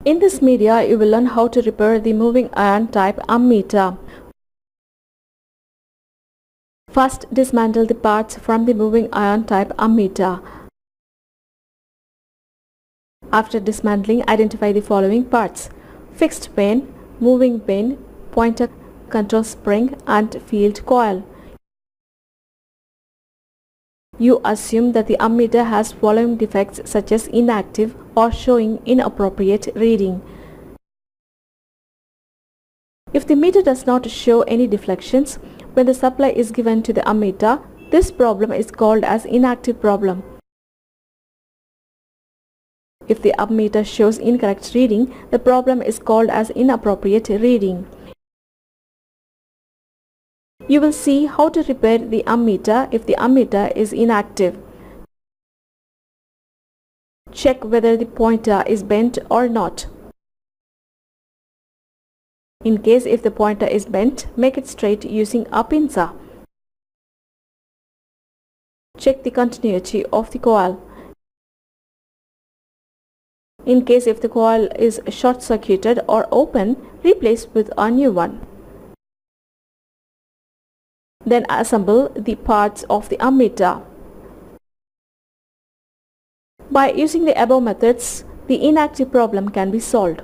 In this video, you will learn how to repair the moving iron type ammeter. First, dismantle the parts from the moving iron type ammeter. After dismantling, identify the following parts: fixed pin, moving pin, pointer control spring, and field coil. You assume that the ammeter has following defects such as inactive or showing inappropriate reading. If the meter does not show any deflections when the supply is given to the ammeter, this problem is called as inactive problem. If the ammeter shows incorrect reading, the problem is called as inappropriate reading. You will see how to repair the ammeter if the ammeter is inactive. Check whether the pointer is bent or not. In case if the pointer is bent, make it straight using a pincer. Check the continuity of the coil. In case if the coil is short-circuited or open, replace with a new one. Then assemble the parts of the ammeter. By using the above methods, the inactive problem can be solved.